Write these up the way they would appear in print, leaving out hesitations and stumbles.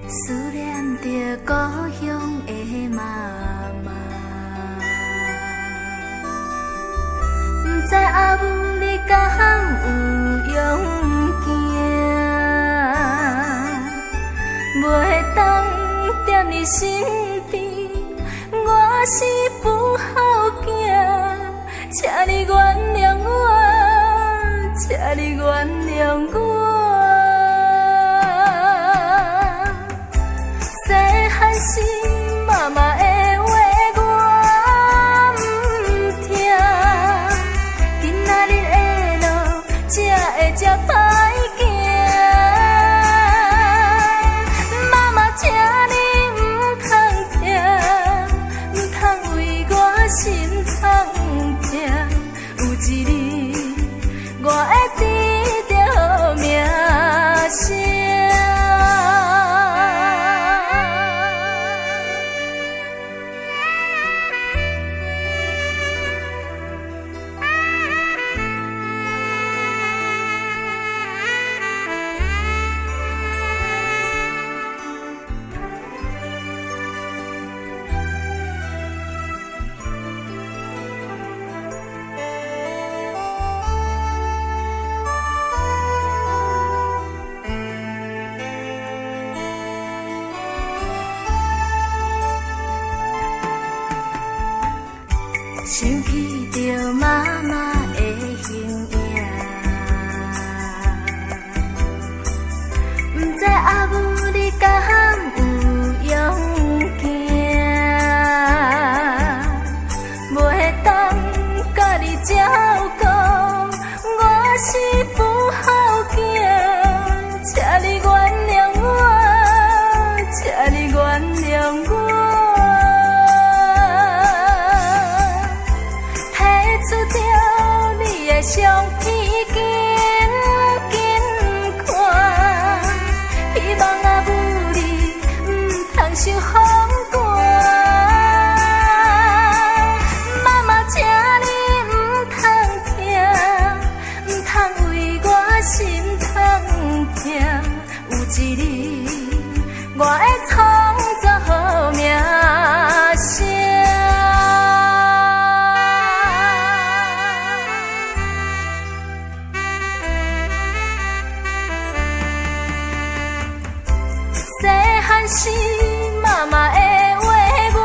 思念着故乡的妈妈，不知阿母你敢有勇行，袂当踮你身边，我是不孝囝，请你原谅我，请你原谅我。是妈妈的话我不听，今仔日的路才会这歹行。妈妈，请你不通听，不通为我心痛痛。有一日我会得到好名声。想起着妈妈的形影，不知阿母你敢有勇行，袂当甲你照顾，我是不孝囝，请你原谅我，请你原谅我。出着你的相片，紧紧看，希望阿母你不通受风寒。妈妈，请你不通听，不通为我心痛痛。有一日我会创造好名声。是妈妈的话我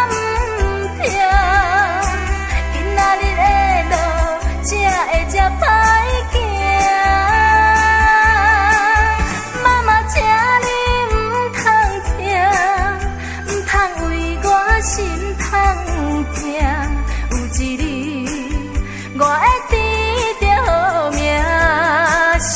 不听，今仔日的路才会这歹行。妈妈，请你不通听，不通为我心痛痛。有一日我会得到好名声。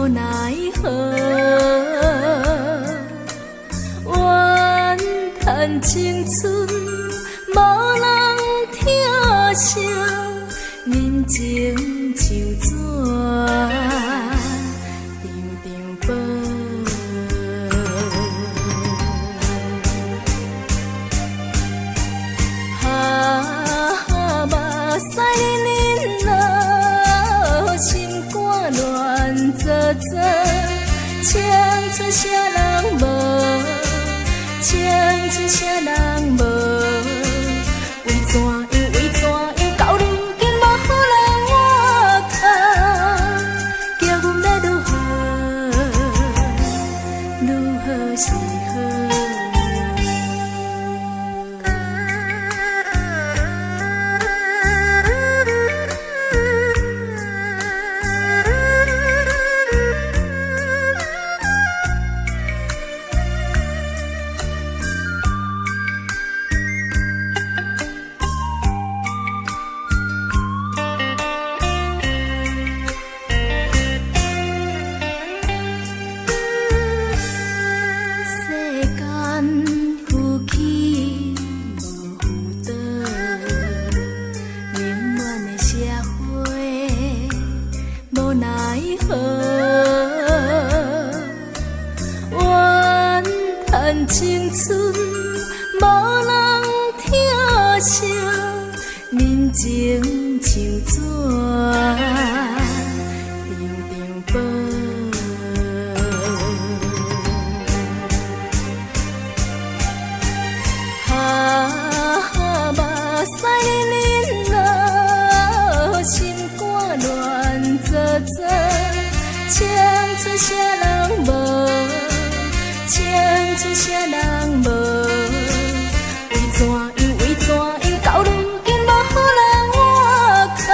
无奈何，怨叹青春无人疼惜，人情像纸张张薄，目屎淋淋落，心肝乱糟糟，青春啥人无？青春啥人无？为怎样？为怎样？到如今无人回头，叫阮要如何？如何是好？青春无人疼惜，人情像纸张张薄，目屎淋淋落，心肝乱糟糟，青春啥人无？青春啥人无？为怎样？为怎样？到如今无人回头，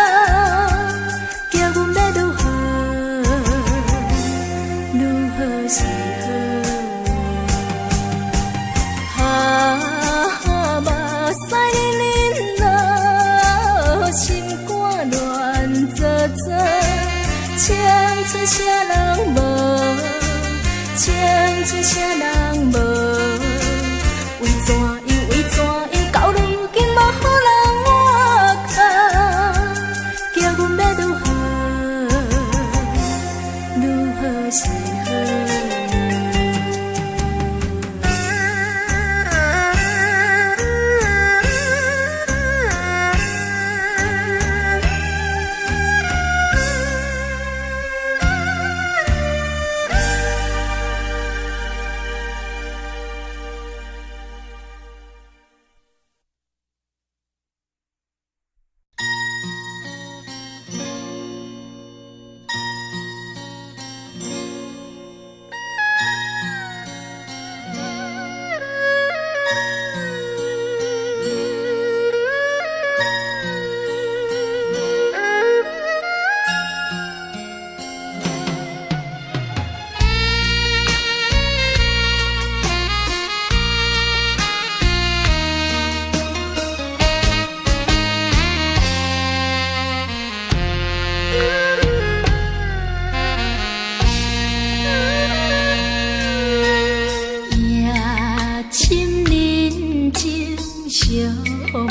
叫阮要如何？如何是好？目屎淋淋落，心肝乱糟糟，青春啥人无？青春啥人无？为怎样？为怎样？到如今无人回头，叫阮要如何？如何是好？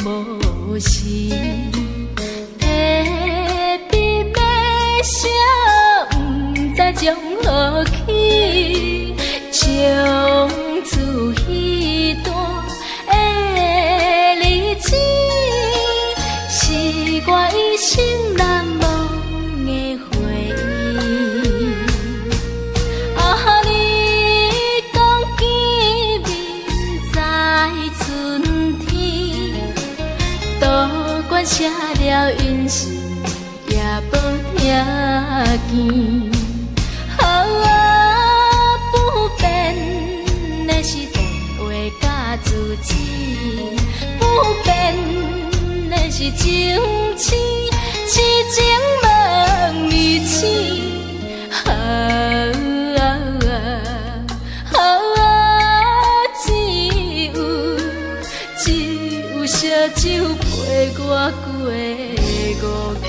无时，提笔要写，不知从何起，唱出彼段的日子，是我一生难忘的回忆。啊，你讲见面在春天，多管写了音讯也无听见。不变的是电话甲字字，不变的是情痴，痴情问你痴。只有烧酒陪我过五更。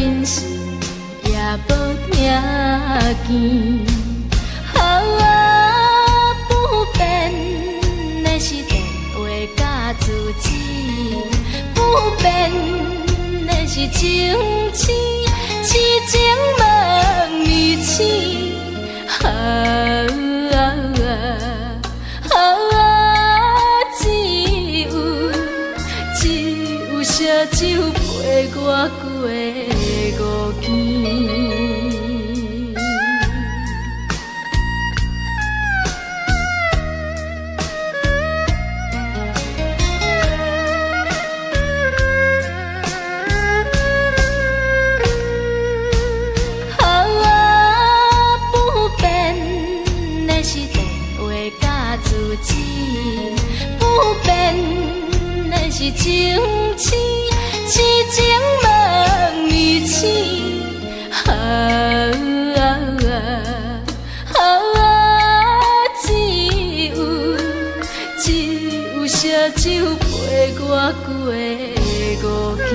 紧是也无听见。好啊，不变的是电话甲字字，不变的是情痴，痴情梦迷醒。好啊，好啊，只有烧酒陪我过五更。不变的是情痴，痴情梦迷醒。好啊，好啊，只有烧酒陪我过五更。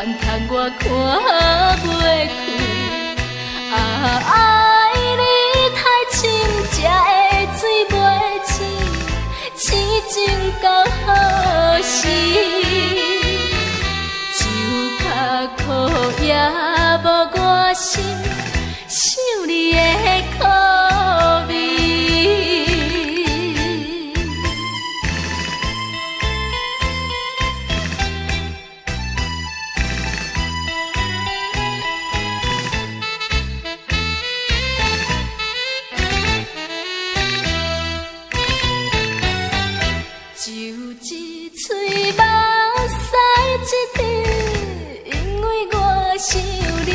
怨叹我看袂开。爱你太深，才会水袂清，痴情到何时？就较苦也无我心，想你的苦味。就一嘴目屎一滴，因为我想你。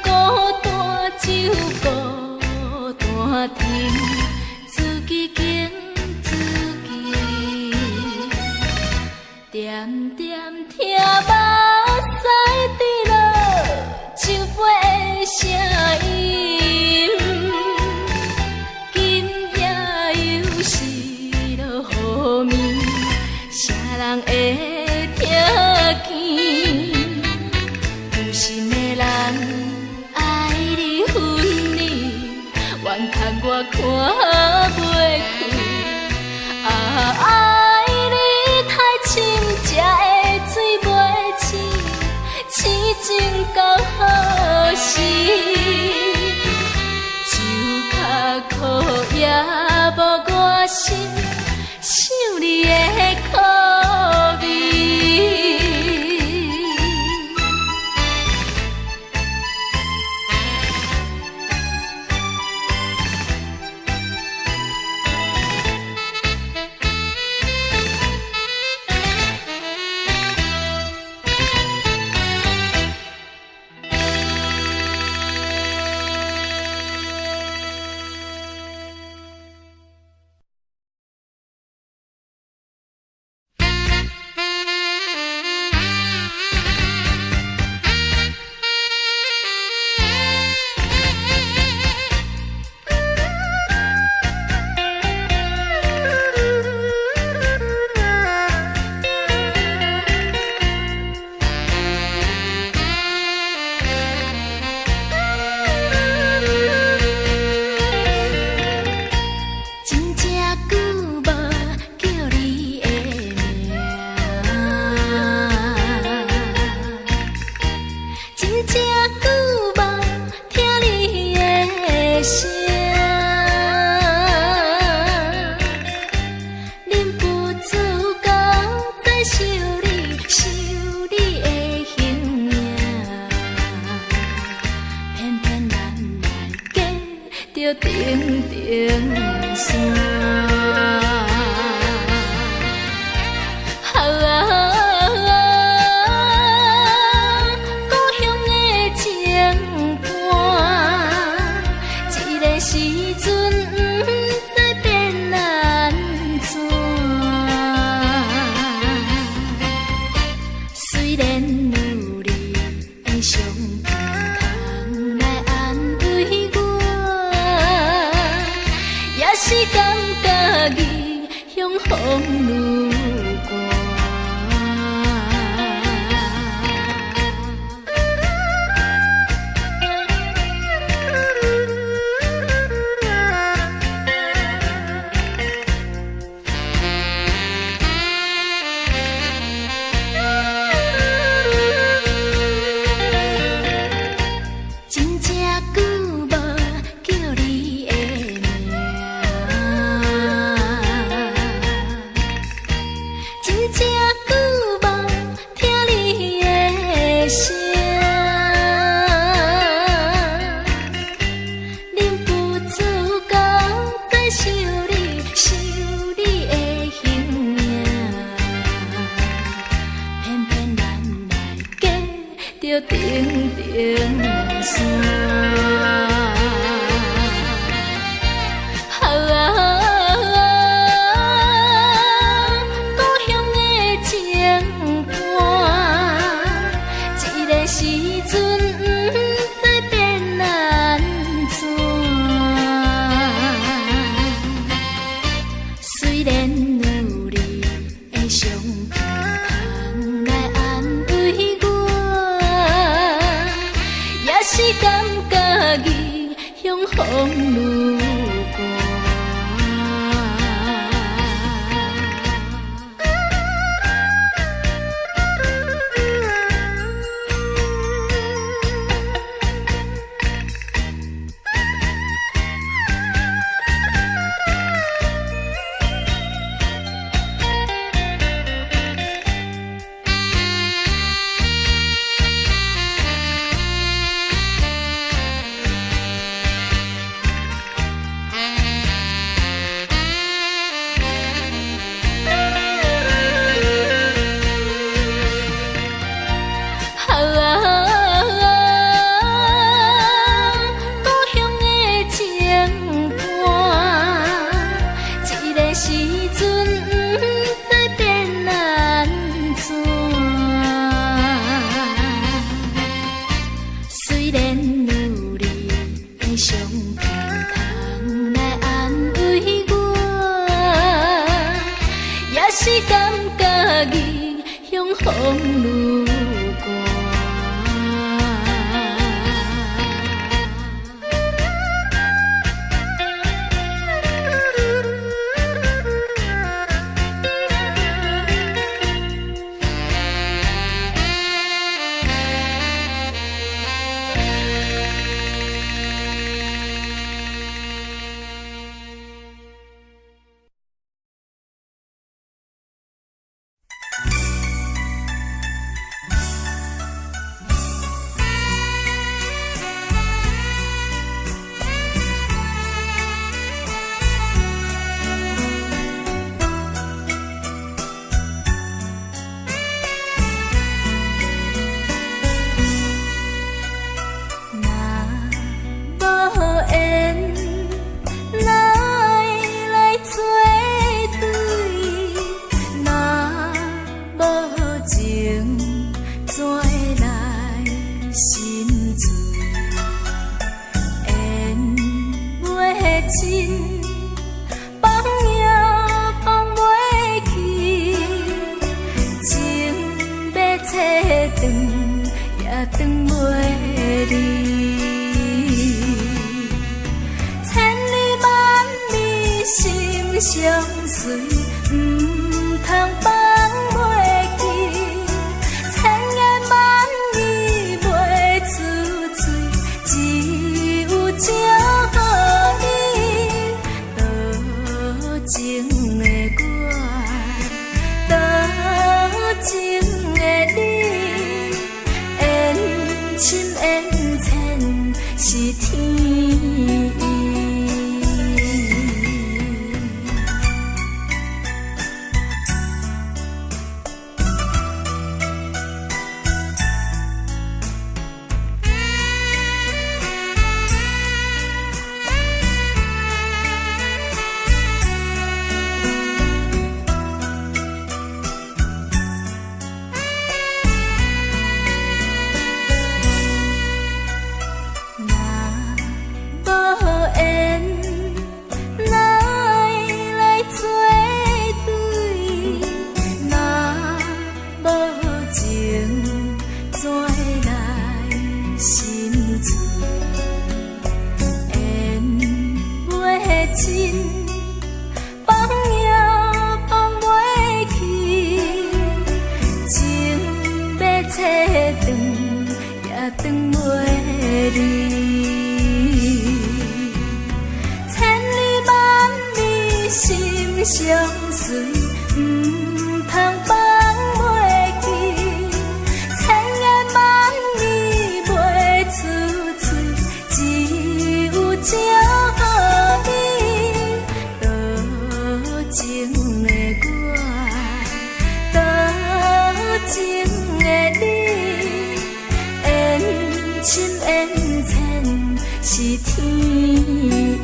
孤单酒，孤单甜，自己敬自己。点点听目屎滴落，酒杯的声音。啥人会听见？有心的人爱你分你，怨叹我看袂开。爱你太深，才会水袂清，痴情到何时？就较苦也无我心。想你的苦味。定定山。故乡的情伴，这个时阵不知变安怎。虽然有你的相伴，来安慰我，也是感觉异乡风愈寒。定定山。故乡的情伴，这个时阵不知变安怎。虽然有你的相伴，时阵不知变安怎。虽然有你的伤痛通来安慰我，也是感觉异乡风愈寒。相随，唔通放袂记，千言万语袂出嘴，只有情予你。多情的我，多情的你，缘深缘浅是天意。相随，唔通放袂记，千言万语袂出嘴，只有情予你。多情的我，多情的你，缘深缘浅是天意。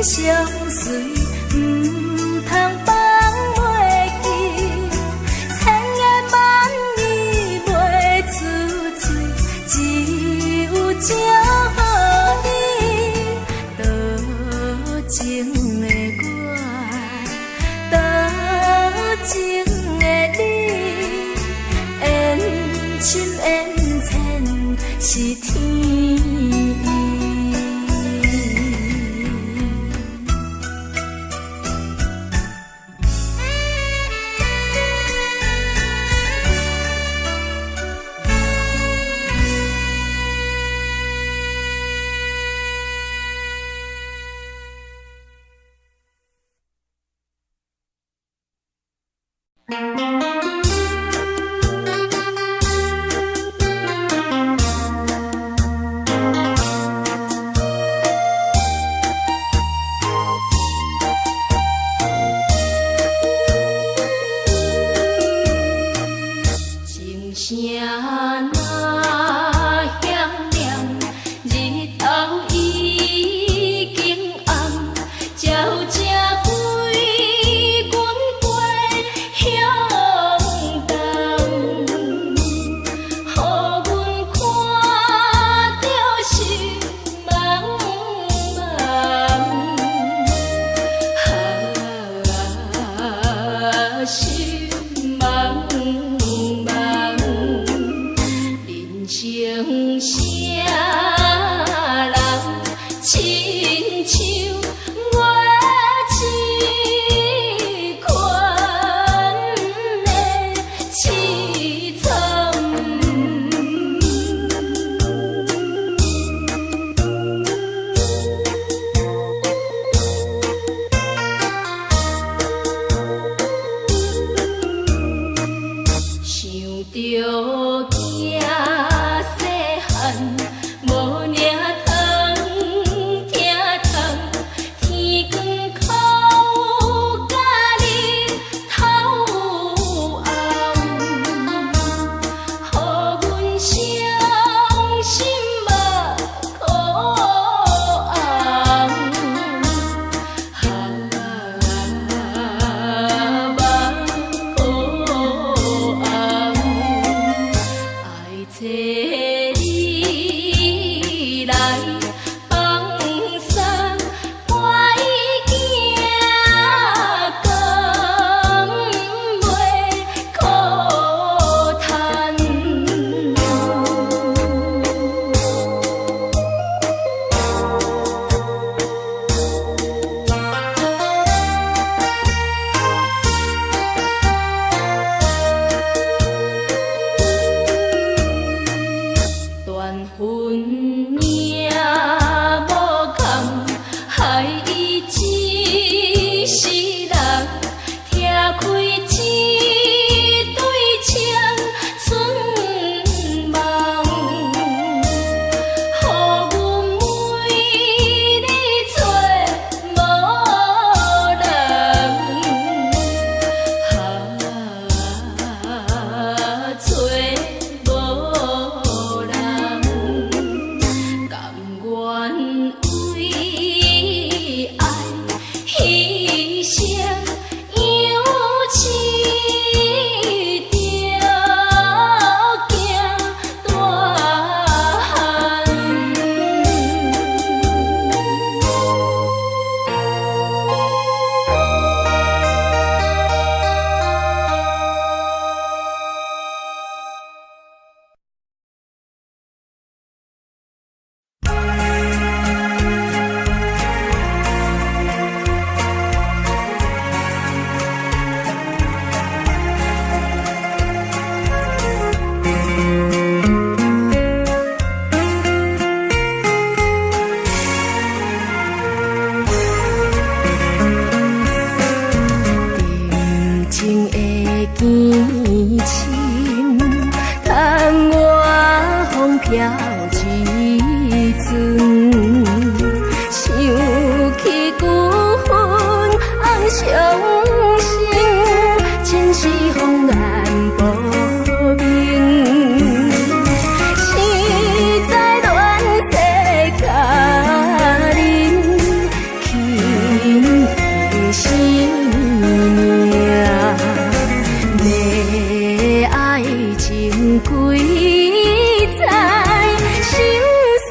相随，唔通放袂记，千言万语袂出嘴，只有情予你。多情的我，多情的你，缘深缘浅是天意。生啥人亲像我痴困的凄惨。想着囝细汉无领糖，疼痛，天光哭甲日头红，予阮伤心目眶红。找你来放松，我已惊讲袂可叹。断魂命无空，害伊一世人拆开一对枪，春梦，予阮每日找无人，找无人。甘愿为爱牺牲，犹是着行大汉。定情的见深，叹我风飘一阵，想起旧婚红伤心，真是风眼无明。实在乱世佳人，轻的生命。爱情几载，心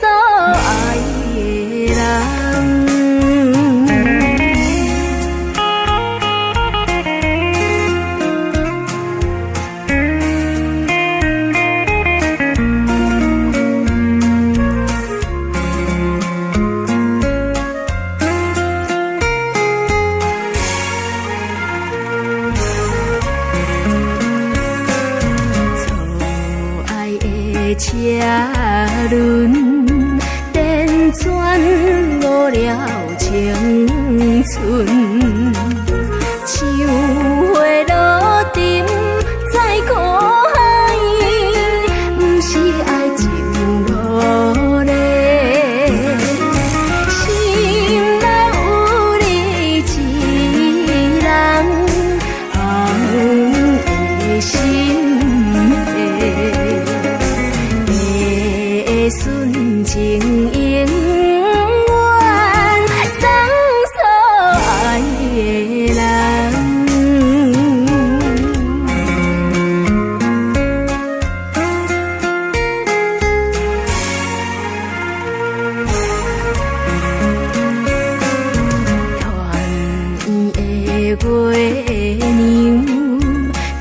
所爱的人。车轮电转误了青春，像花落沉在苦海，不是爱情落泪。心内有你一人，红的心地。纯情永远送所爱的人。团圆的月娘，照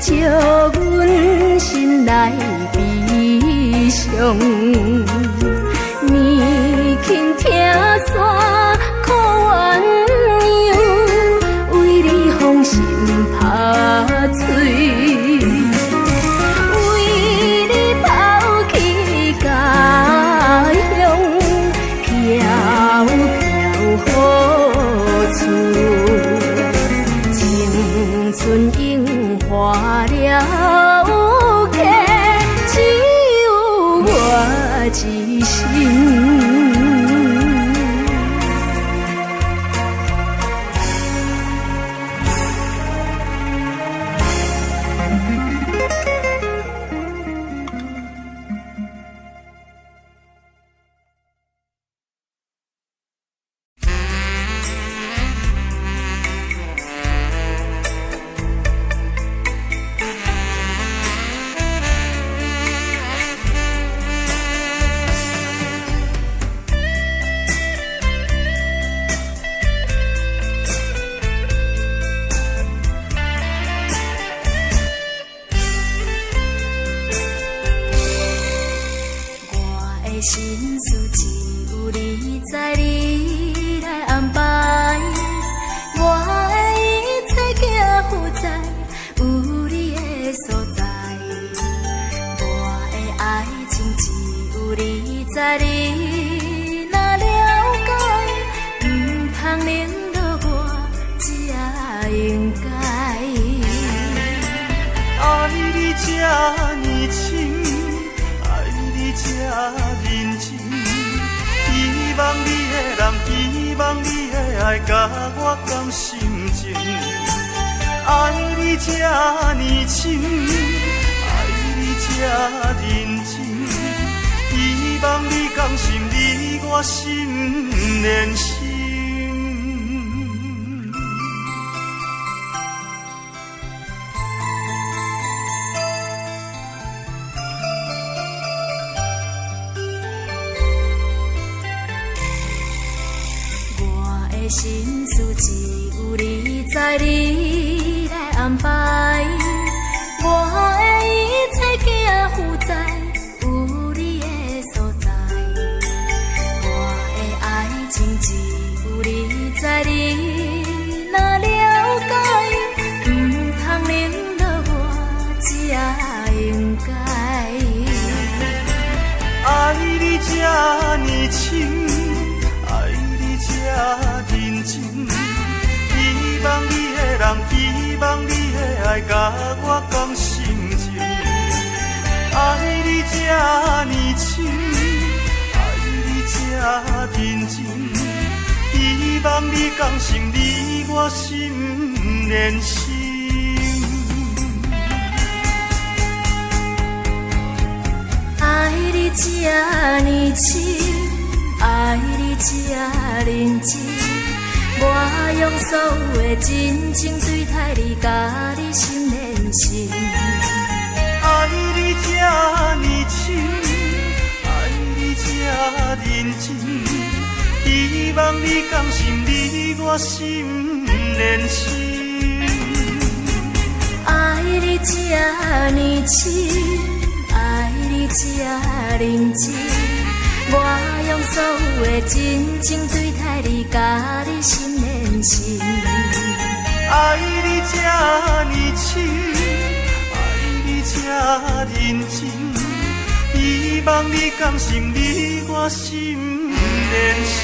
阮心内悲伤。重，年轻听山苦鸳鸯，为你芳心拍碎，为你抛弃家乡，飘飘雨厝，青春樱花了客，只有我一心。心事只有你知，你来安排。我的一切行负载，有你的所在。我的爱情只有你知，你若了解，唔通冷落我，才应该。爱你这呢深，爱你这认真，希望你的人，希望你的爱，甲我讲心情。爱你这呢深，爱你这认真，希望你讲心，你我心连心。心事只有你知，你来安排。我的一切行负载，有你的所在。我的爱情只有你知，你若了解，唔通冷落我，才应该。爱你这呢深，爱你这认真，希望你的人，希望你的爱，甲我讲心情。爱你这呢深，爱你这认真，希望你讲心，你我心连心。爱你这呢深，爱你这认真，我用所有的真情对待你，甲你心连心。爱你这呢深，爱你这认真，希望你讲心，你我心连心。爱你这呢深，爱你这认真，我用所有的真情对待你，甲你心连心。爱你这呢深，爱你这认真，希望你讲心，你我心连心。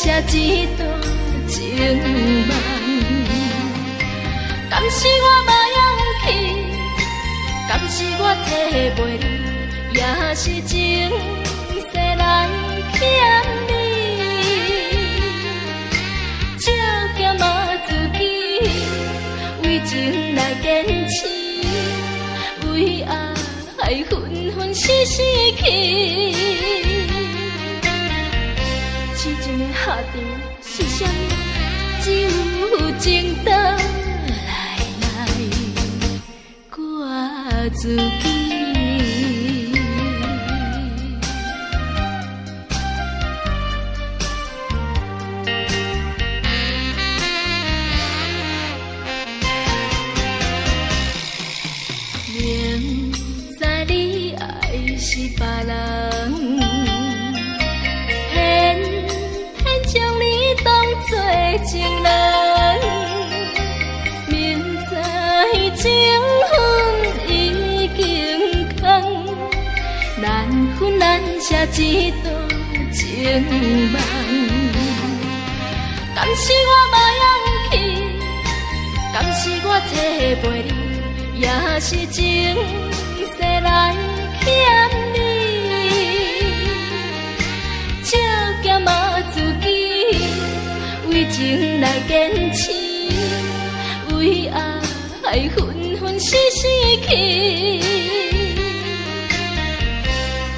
写一段情梦。敢是我无勇气，敢是我找袂你，也是情世来欠你。借剑嘛自己，为情来坚持，为爱分分死死去。痴情的下场是啥物？只有情倒来怪自己。明知你爱是别人，偏将你当作情人。明知情分已经空，难分难写一段情梦。敢是我无勇气，敢是我找袂你，也是情世来欠你。借剑嘛自己，为情来坚持，为爱分分死死去。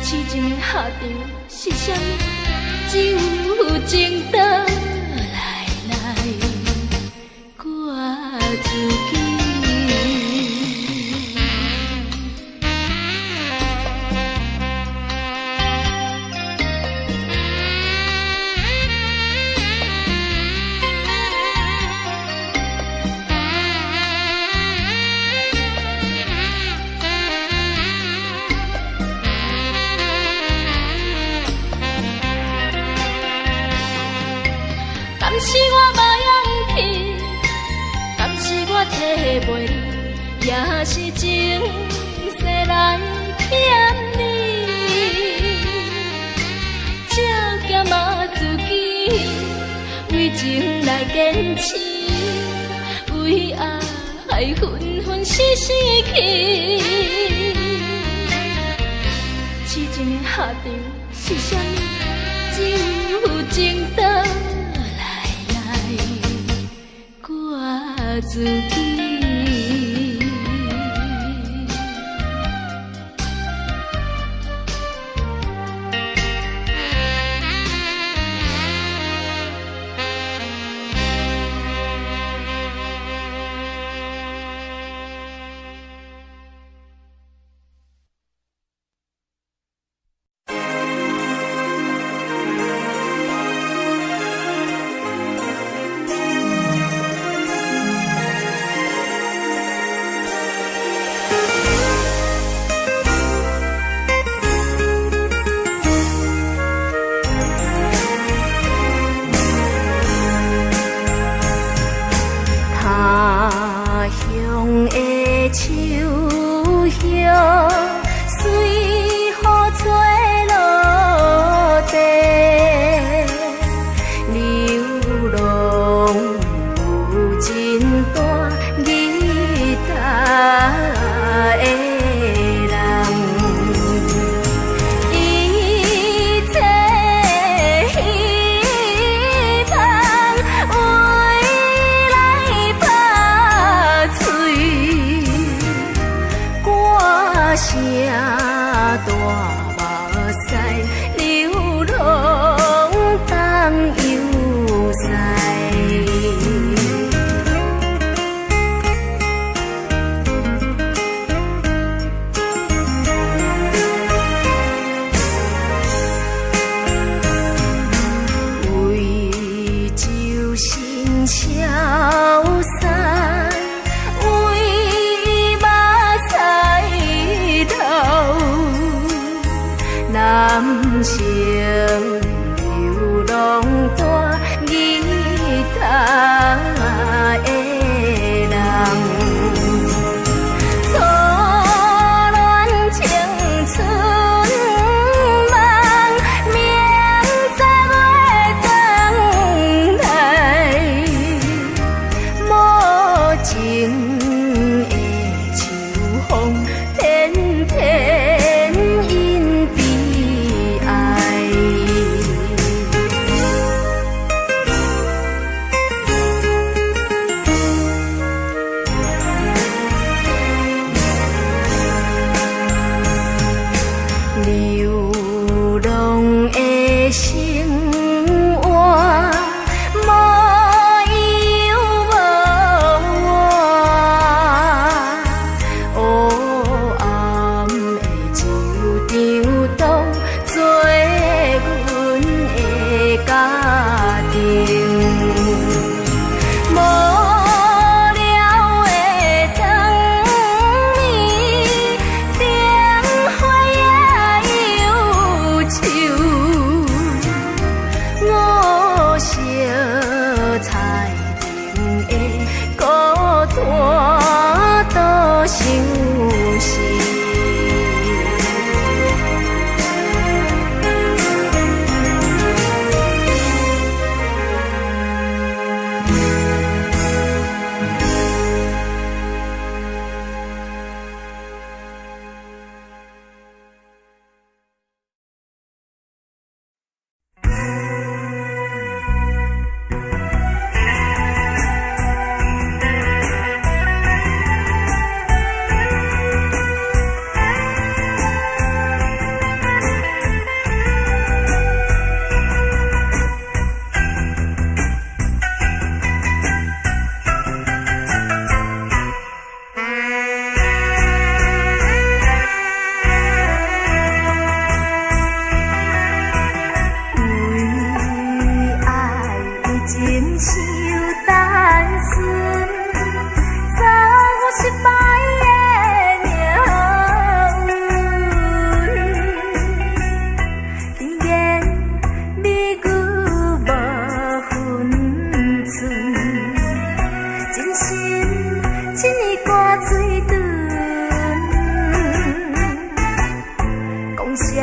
痴情的下场是啥物？只有情倒来怪自己。敢是我无勇气，敢是我找袂你，也是情世来欠你。借剑嘛自己，为情来坚持，为爱分分死死去。痴情的下场是啥物？只有情倒怪自己。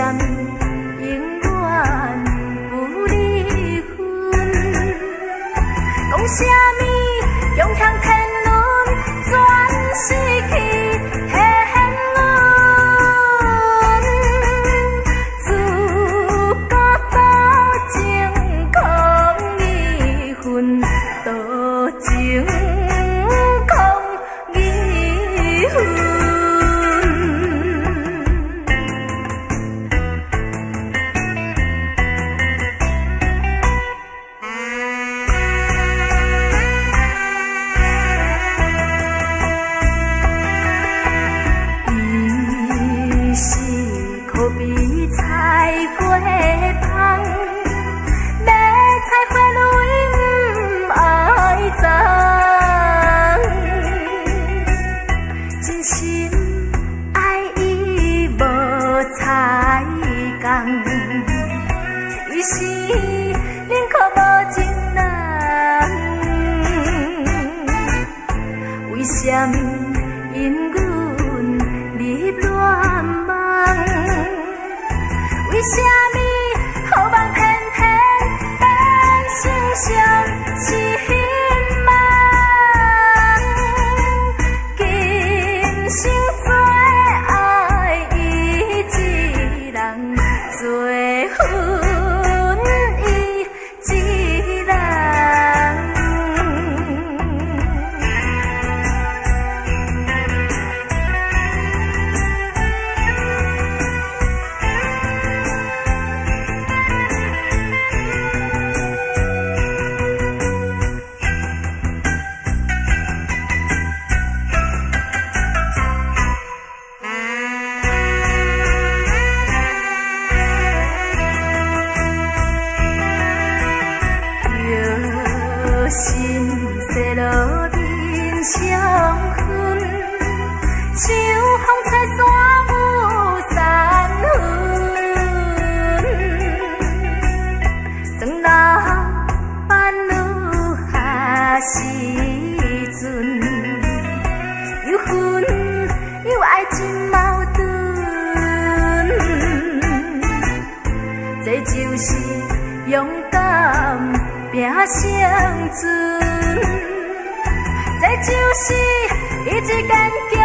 什么永远不离分？讲什么永向天伦，全失去幸运。自古多情空义恨，多情空义恨。可比菜花芳，买菜花蕊不爱脏，真心爱伊无彩工，伊是宁可无情人，为什么因阮入乱梦？为什么好梦偏偏变成伤心梦？今生做爱伊一人，做恨伊一人。心细路面相分，秋风吹散雾散云。当老伴愈下时阵，又恨又爱真矛盾，这就是勇敢拼生存，这就是意志坚强。